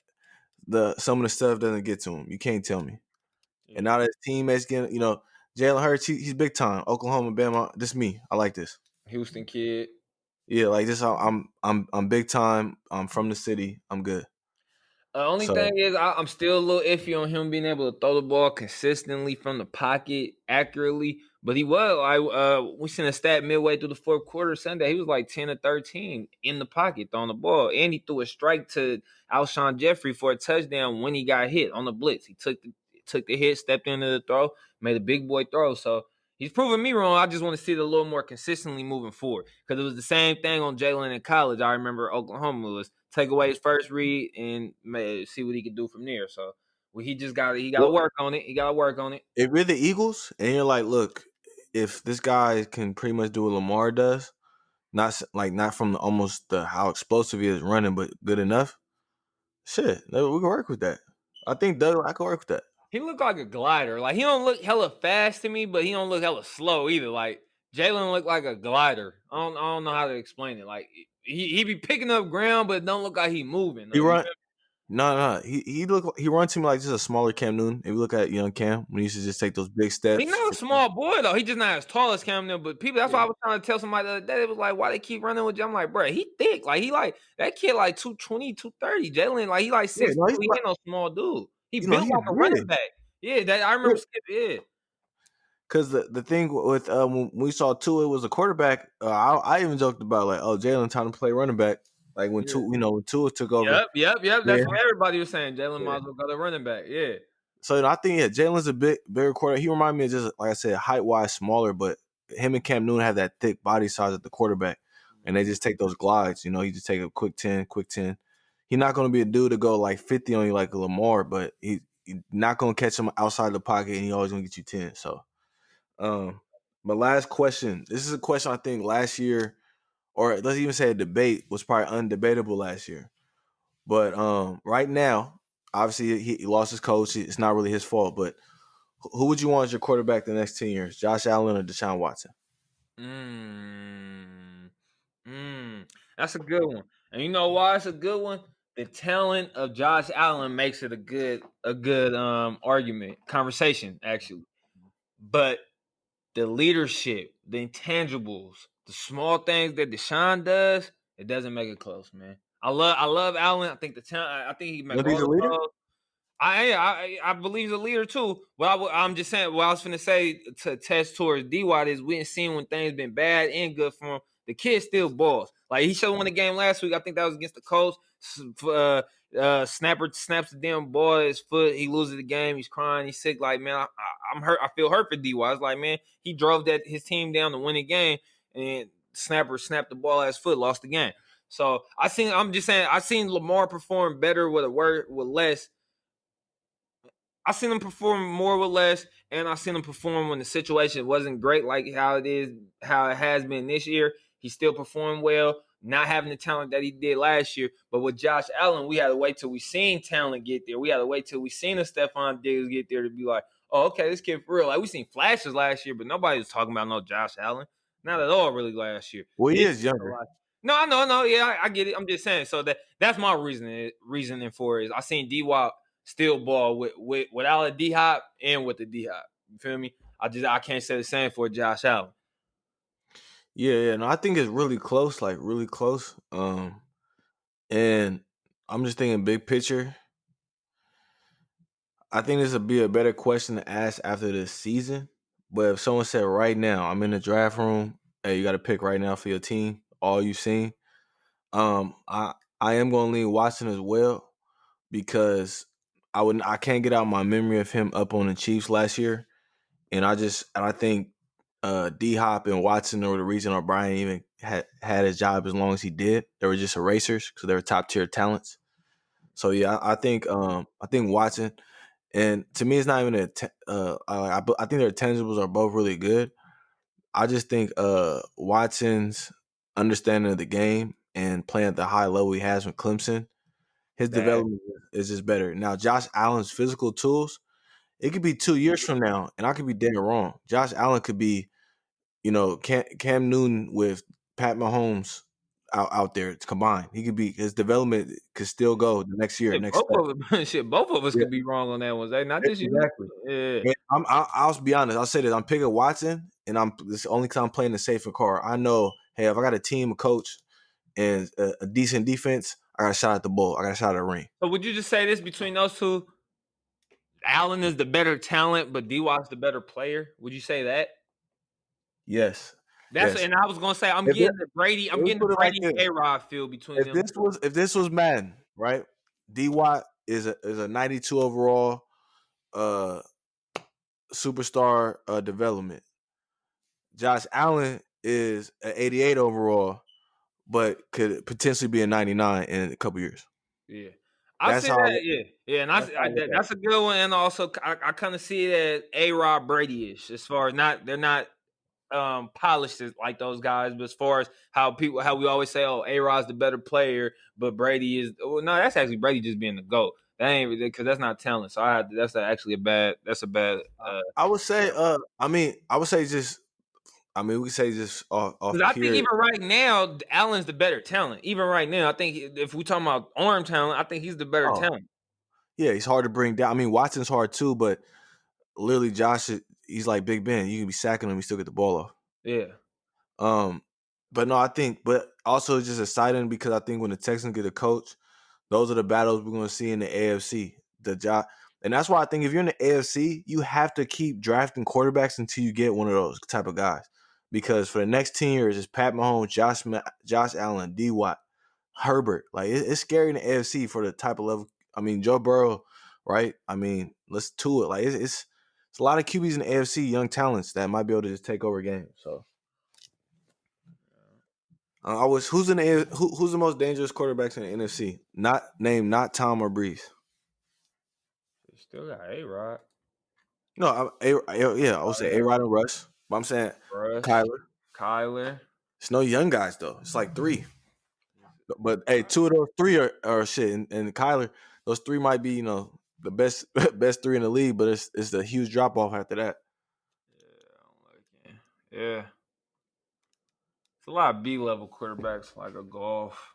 some of the stuff doesn't get to him. You can't tell me. And yeah. now that his teammates getting, you know, Jalen Hurts, he's big time. Oklahoma, Bama. This me. I like this. Houston kid. Yeah, like this. I'm big time. I'm from the city. I'm good. Only So thing is, I'm still a little iffy on him being able to throw the ball consistently from the pocket accurately. But he was. We seen a stat midway through the fourth quarter Sunday. He was like 10 or 13 in the pocket throwing the ball, and he threw a strike to Alshon Jeffrey for a touchdown when he got hit on the blitz. He took the hit, stepped into the throw, made a big boy throw. So he's proving me wrong. I just want to see it a little more consistently moving forward because it was the same thing on Jalen in college. I remember Oklahoma was take away his first read and see what he can do from there. So he got to well, work on it. He got to work on it. if you're the Eagles and you're like, look, if this guy can pretty much do what Lamar does, not from almost how explosive he is running, but good enough. Shit, we can work with that. I think Doug, I can work with that. He looked like a glider. Like he don't look hella fast to me, but he don't look hella slow either. Like Jalen looked like a glider. I don't know how to explain it. Like he be picking up ground, but it don't look like he moving He though. You run. No. He runs to me like just a smaller Cam Newton. If you look at young Cam, when he used to just take those big He's steps. not a small boy though. He just not as tall as Cam Newton. But people, that's why I was trying to tell somebody the other day. It was like, why they keep running with you? I'm like, bro, he thick. Like he like that kid like 220, 230. Jalen, like he like Yeah, 6'2". no, he's He like, ain't no small dude. He you know, built he's like a running big. back. Yeah, that I remember Skip. Yeah. Because the thing with when we saw Tua was a quarterback, I even joked about like, oh, Jalen time to play running back. Like when Yeah. When Tua took over. Yep. Yeah, That's what everybody was saying. Jalen yeah. might as well go to running back. Yeah. So I think Jalen's a bigger quarterback. He reminded me of just like I said, height wise smaller, but him and Cam Newton have that thick body size at the quarterback, and they just take those glides. You know, he just take a quick 10, quick 10. He's not going to be a dude to go like 50 on you like a Lamar, but he not going to catch him outside the pocket, and he always going to get you 10. So, my last question. This is a question I think last year, or let's even say a debate was probably undebatable last year. But right now, obviously he lost his coach. It's not really his fault, but who would you want as your quarterback the next 10 years? Josh Allen or Deshaun Watson? Mm. That's a good one. And you know why it's a good one? the talent of Josh Allen makes it a good conversation actually. But the leadership, the intangibles, the small things that Deshaun does, it doesn't make it close, man. I love Allen. I think the talent. I think he You make don't think all he's a the leader? throws. I believe the leader too. But I'm just saying. What I was finna say to test towards D Watt is we ain't seen when things been bad and good for him. The kid still balls. Like he showed won the game last week. I think that was against the Colts. Snapper snaps the damn ball at his foot. He loses the game. He's crying. He's sick. Like man, I'm hurt. I feel hurt for D Watt. It's like man, he drove his team down to win the game, and Snapper snapped the ball at his foot, lost the game. So I'm just saying. I seen Lamar perform better with less. I seen him perform more with less, and I seen him perform when the situation wasn't great, like how it has been this year. He still performed well, not having the talent that he did last year. But with Josh Allen, we had to wait till we seen talent get there. We had to wait till we seen a Stephon Diggs get there to be like, oh, okay, this kid for real. Like we seen flashes last year, but nobody was talking about no Josh Allen, not at all, really last year. Well, he This is year, younger. no, I know, no, yeah, I get it. I'm just saying. So that's my reasoning for it. Is I seen D Wop still ball without a D Hop and with the D Hop. You feel me? I can't say the same for Josh Allen. Yeah. No, I think it's really close, like really close. And I'm just thinking big picture. I think this would be a better question to ask after the season. But if someone said right now, I'm in the draft room, hey, you got to pick right now for your team, all you've seen. I am going to lean Watson as well because I can't get out my memory of him up on the Chiefs last year, and I think D Hop and Watson were the reason O'Brien even had his job as long as he did. They were just erasers because they were top tier talents. So yeah, I think Watson. And to me, it's not even I think their tangibles are both really good. I just think Watson's understanding of the game and playing at the high level he has with Clemson, his That development is just better. Now, Josh Allen's physical tools, it could be 2 years from now, and I could be dead wrong. Josh Allen could be, Cam Newton with Pat Mahomes out there combined. He could be his development could still go the next year, shit, next both step. of them, shit, both of us Yeah, could be wrong on that one. Not just you. exactly. Yeah. And I'll be honest. I'll say this: I'm picking Watson, and this is only because I'm playing the safer card. I know, hey, if I got a team, a coach, and a decent defense, I got a shot at the bull. I got a shot at the ring. So would you just say this between those two? Allen is the better talent, but D Watt's the better player. Would you say that? Yes, That's yes. and I was gonna say I'm If it, getting the Brady. I'm let me getting the put it like Brady this: A Rod feel between them two. if this was Madden, right? D Watt is a 92 overall uh superstar development. Josh Allen is an 88 overall, but could potentially be a 99 in a couple years. Yeah. I That's see how I that, look, yeah, and that's how I look at it. that's a good one. And also, I kind of see it as A Rod Brady ish, as far as they're not polished like those guys, but as far as how we always say, oh, A Rod's the better player, but Brady is. Well, no, that's actually Brady just being the goat. That ain't because that's not talent. So actually a bad. That's a bad. I would say, I would say just, we could say just off Because I think pure. even right now, Allen's the better talent. Even right now, I think if we talking about arm talent, I think he's the better Oh, talent. yeah, he's hard to bring down. Watson's hard too, but literally, he's like Big Ben. You can be sacking him, he still get the ball off. Yeah. Um, but no, but also it's just exciting because I think when the Texans get a coach, those are the battles we're going to see in the AFC. The job, and that's why I think if you're in the AFC, you have to keep drafting quarterbacks until you get one of those type of guys. Because for the next 10 years, it's Pat Mahomes, Josh Allen, D Watt, Herbert. Like it's scary in the AFC for the type of level. Joe Burrow, right? Let's to it. Like it's a lot of QBs in the AFC, young talents that might be able to just take over games. So who's in the who's the most dangerous quarterbacks in the NFC? Not Tom or Breeze. Still got A Rod. No, yeah, I would say A Rod and Russ. But I'm saying Rush, Kyler. Kyler. It's no young guys though. It's like three. But hey, two of those three are shit, and Kyler, those three might be the best best three in the league, but it's the huge drop off after that. Yeah, I don't like it. Yeah. It's a lot of B level quarterbacks like a golf.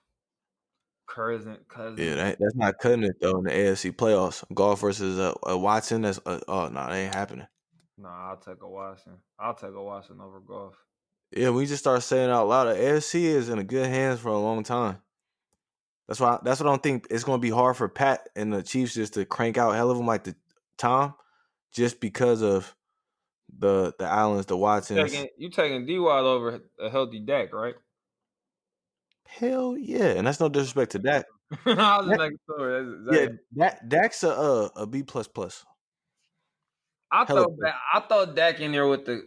cousin. Yeah, that's not cutting it though in the AFC playoffs. Golf versus a Watson. That's oh no, that ain't happening. Nah, I'll take a Watson. I'll take a Watson over Goff. Yeah, we just start saying out loud. The AFC is in a good hands for a long time. That's why. That's what I don't think it's going to be hard for Pat and the Chiefs just to crank out hell of them like the Tom, just because of the Allens, the Watsons. You taking D Wild over a healthy Dak, right? Hell yeah, and that's no disrespect to Dak. I was just Dak- making sure. yeah, Dak's a B plus plus. Hella plus. I thought Dak in there with the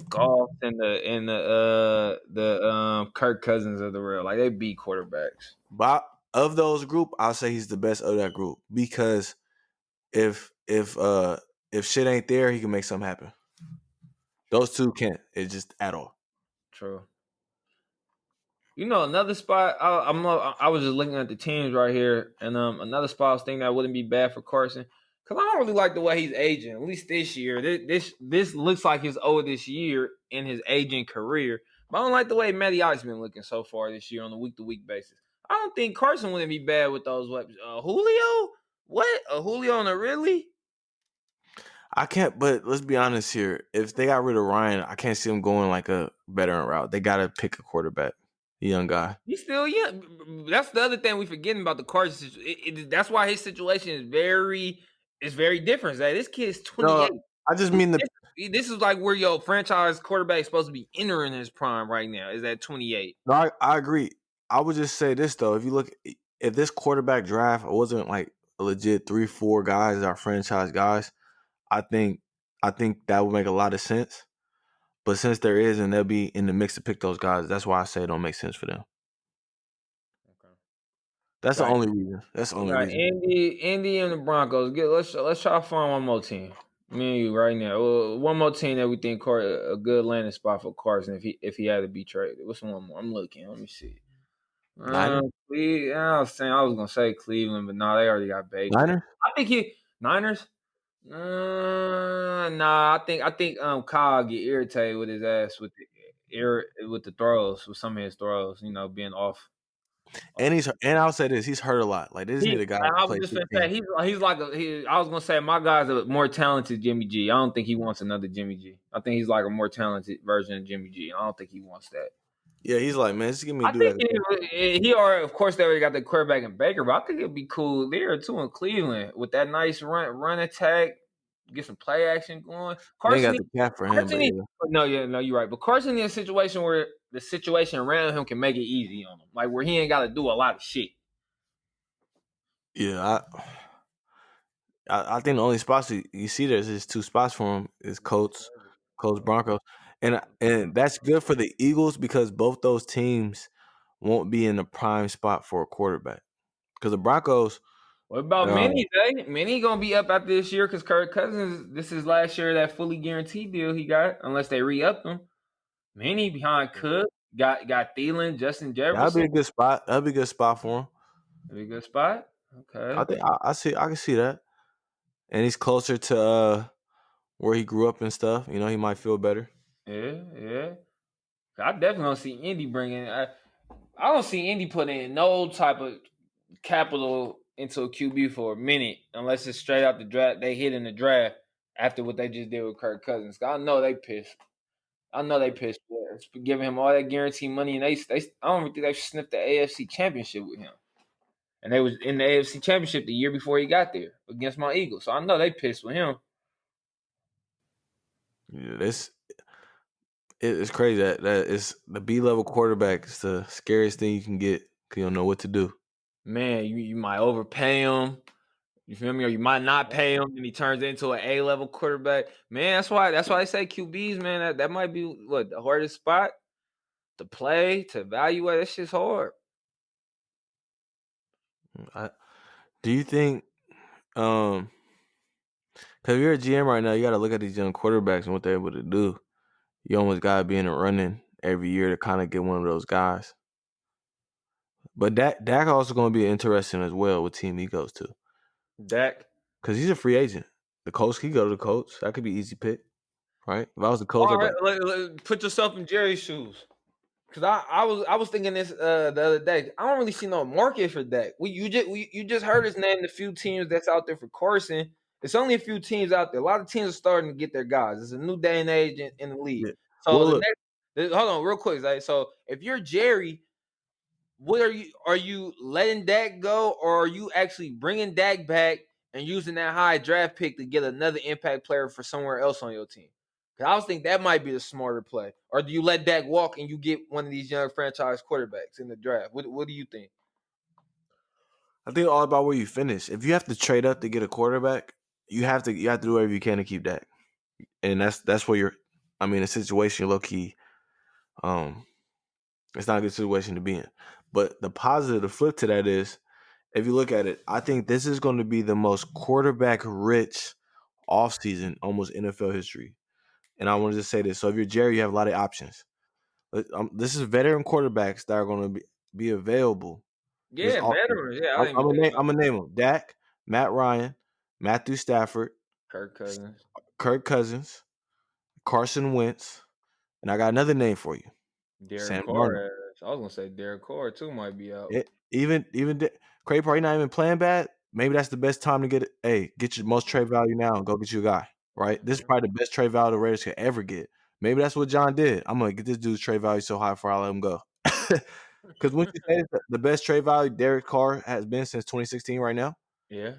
golf and the Kirk Cousins of the real, like they beat quarterbacks. But of those group, I'll say he's the best of that group because if shit ain't there, he can make something happen. Those two can't. It's just at all. True. You know, another spot. I was just looking at the teams right here, and another spot I was thinking that wouldn't be bad for Carson because I don't really like the way he's aging. At least this year, this looks like his oldest year in his aging career. But I don't like the way Matty Ice's been looking so far this year on a week to week basis. I don't think Carson wouldn't be bad with those weapons. Julio, what a Julio on a really? I can't, but let's be honest here. If they got rid of Ryan, I can't see them going like a veteran route. They got to pick a quarterback, a young guy. He's still young. That's the other thing we forgetting about the Carson. That's why his situation is very different. Zay. This kid's 28. No, I just mean This is like where your franchise quarterback is supposed to be entering his prime right now. Is at 28. No, I agree. I would just say this though: if this quarterback draft wasn't like a legit 3-4 guys, our franchise guys, I think that would make a lot of sense. But since there is, and they'll be in the mix to pick those guys, that's why I say it don't make sense for them. Okay. That's the only reason. That's the only reason. Indy and the Broncos. Let's try to find one more team. Me and you right now. One more team that we think a good landing spot for Carson if he had to be traded. What's one more? I'm looking. Let me see. I was gonna say Cleveland, but no, they already got Baker. Niners? I think Niners. Nah, I think Kyle get irritated with his ass with the throws, with some of his throws, being off. And I'll say this, he's hurt a lot. Like they just need a guy. I was just gonna say he's like I was gonna say my guy's a more talented Jimmy G. I don't think he wants another Jimmy G. I think he's like a more talented version of Jimmy G. I don't think he wants that. Yeah, he's like, man, just give me a dude. Of course, they already got the quarterback in Baker, but I think it'd be cool there too in Cleveland with that nice run attack, get some play action going. Carson got the cap for him. No, you're right. But Carson in a situation where the situation around him can make it easy on him, like where he ain't got to do a lot of shit. Yeah, I think the only spots you see there's just two spots for him is Colts, Broncos, and that's good for the Eagles because both those teams won't be in the prime spot for a quarterback. Because the Broncos. What about Minnie? Minnie gonna be up after this year because Kirk Cousins. This is last year that fully guaranteed deal he got, unless they re-up him. Minnie behind Cook got Thielen, Justin Jefferson. That'd be a good spot. That'd be a good spot for him. That'd be a good spot. Okay. I think I can see that. And he's closer to where he grew up and stuff. He might feel better. Yeah. I definitely don't see Indy bringing. I don't see Indy putting in no type of capital into a QB for a minute, unless it's straight out the draft. They hit in the draft after what they just did with Kirk Cousins. I know they pissed. For giving him all that guaranteed money, and I don't even think they sniffed the AFC Championship with him. And they was in the AFC Championship the year before he got there against my Eagles. So I know they pissed with him. Yeah, it's crazy that it's the B-level quarterback is the scariest thing you can get because you don't know what to do. Man, you might overpay him. You feel me? Or you might not pay him, and he turns into an A-level quarterback. Man, that's why they say QBs, man. That might be the hardest spot to play, to evaluate. That shit's hard. Do you think? Because you're a GM right now, you got to look at these young quarterbacks and what they're able to do. You almost got to be in the running every year to kind of get one of those guys. But Dak also going to be interesting as well what team he goes to. Dak? Because he's a free agent. The Colts, he go to the Colts. That could be easy pick, right? If I was the Colts, all right, put yourself in Jerry's shoes. Cause I was thinking this the other day. I don't really see no market for Dak. You just heard his name. The few teams that's out there for Carson. It's only a few teams out there. A lot of teams are starting to get their guys. It's a new day and age in the league. Yeah. So Well, the look, next, hold on, real quick. Like, so if you're Jerry, what are you? Are you letting Dak go, or are you actually bringing Dak back and using that high draft pick to get another impact player for somewhere else on your team? Because I was think that might be the smarter play. Or do you let Dak walk and you get one of these young franchise quarterbacks in the draft? What do you think? I think all about where you finish. If you have to trade up to get a quarterback, you have to do whatever you can to keep Dak, and that's where you're. I mean, a situation low key. It's not a good situation to be in. But the positive, the flip to that is, if you look at it, I think this is going to be the most quarterback rich offseason almost NFL history. And I want to just say this. So if you're Jerry, you have a lot of options. This is veteran quarterbacks that are going to be available this Yeah, offseason. veterans. Yeah, I I'm, didn't I'm even think about gonna name them: Dak, Matt Ryan, Matthew Stafford, Kirk Cousins. Kirk Cousins, Carson Wentz, and I got another name for you: Derek Sam Darnold. Carr. I was gonna say Derek Carr too might be out. Even Craig probably not even playing bad. Maybe that's the best time to get it. Hey, get your most trade value now and go get you a guy. Right, this is probably the best trade value the Raiders could ever get. Maybe that's what John did. I'm gonna get this dude's trade value so high before I let him go. Because when you say the best trade value Derek Carr has been since 2016 right now. Yeah,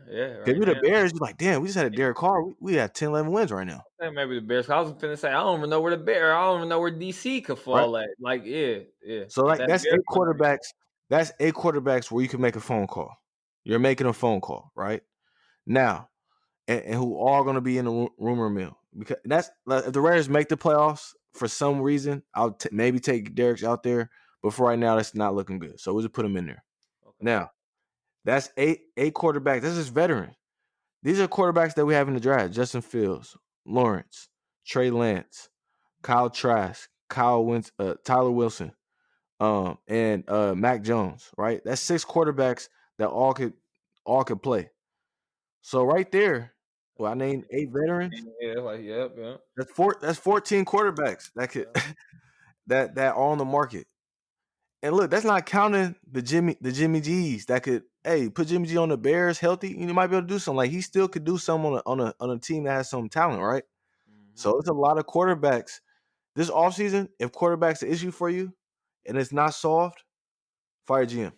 Give right me the now. Bears. You're like, damn, we just had a Derek Carr. We have 10, 11 wins right now. Maybe the Bears. I was finna say I don't even know where the Bears. I don't even know where DC could Right. fall at. Like, yeah. So like That that's Bears eight quarterbacks. That's eight quarterbacks where you can make a phone call. You're making a phone call, right? Now, and who are going to be in the rumor mill. Because that's if the Raiders make the playoffs for some reason, I'll maybe take Derek out there. But for right now, that's not looking good. So we'll just put him in there. Okay. Now, that's eight quarterbacks. This is veteran. These are quarterbacks that we have in the draft: Justin Fields, Lawrence, Trey Lance, Kyle Trask, Tyler Wilson, and Mac Jones. Right, that's six quarterbacks that all could play. So right there, well, I named 8 veterans. Yeah, like yep. That's 14 quarterbacks that could that are on the market. And look, that's not counting the Jimmy G's that could put Jimmy G on the Bears healthy. You might be able to do something. Like he still could do something on a team that has some talent, right? Mm-hmm. So it's a lot of quarterbacks. This offseason, if quarterback's an issue for you and it's not solved, fire GM.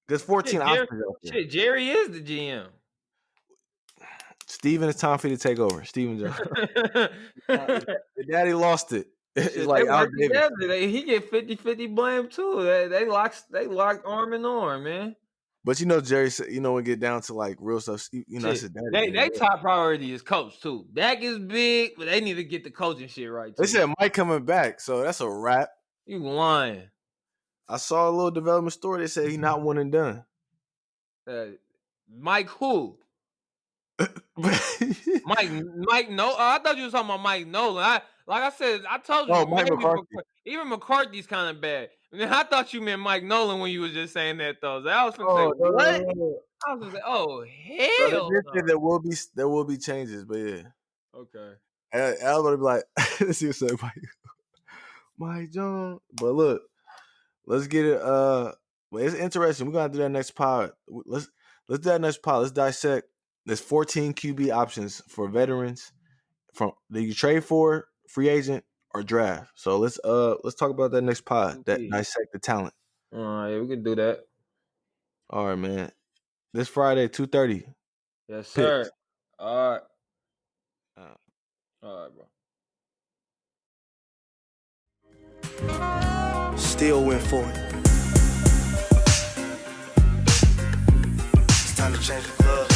There's 14 options out there. Shit, Jerry is the GM. Steven, it's time for you to take over. Steven Jones. Your daddy lost it. It's like they Al work Davis. together. He get 50-50 blame too. They locked arm in arm, man. But Jerry said, when we get down to like real stuff, that's his daddy. They top priority is coach too. Dak is big, but they need to get the coaching shit right too. They said Mike coming back, so that's a wrap. You lying. I saw a little development story. They said he's not one and done. Mike who? Mike no. I thought you was talking about Mike Nolan. Like I said, I told you. Oh, Mike McCarthy. Even McCarthy's kind of bad. I thought you meant Mike Nolan when you was just saying that though. I was gonna say what? No. I was gonna say, oh hell. So there will be changes, but yeah. Okay. I was gonna be like, let's see what's up, Mike Jones. But look, let's get it. Well, it's interesting. We're gonna do that next pod. Let's do that next pod. Let's dissect. There's 14 QB options for veterans from that you trade for, free agent, or draft. So let's talk about that next pod. That dissect the talent. All right, we can do that. All right, man. This Friday, 2:30. Yes, sir. Picks. All right. All right, bro. Still went for it. It's time to change the club.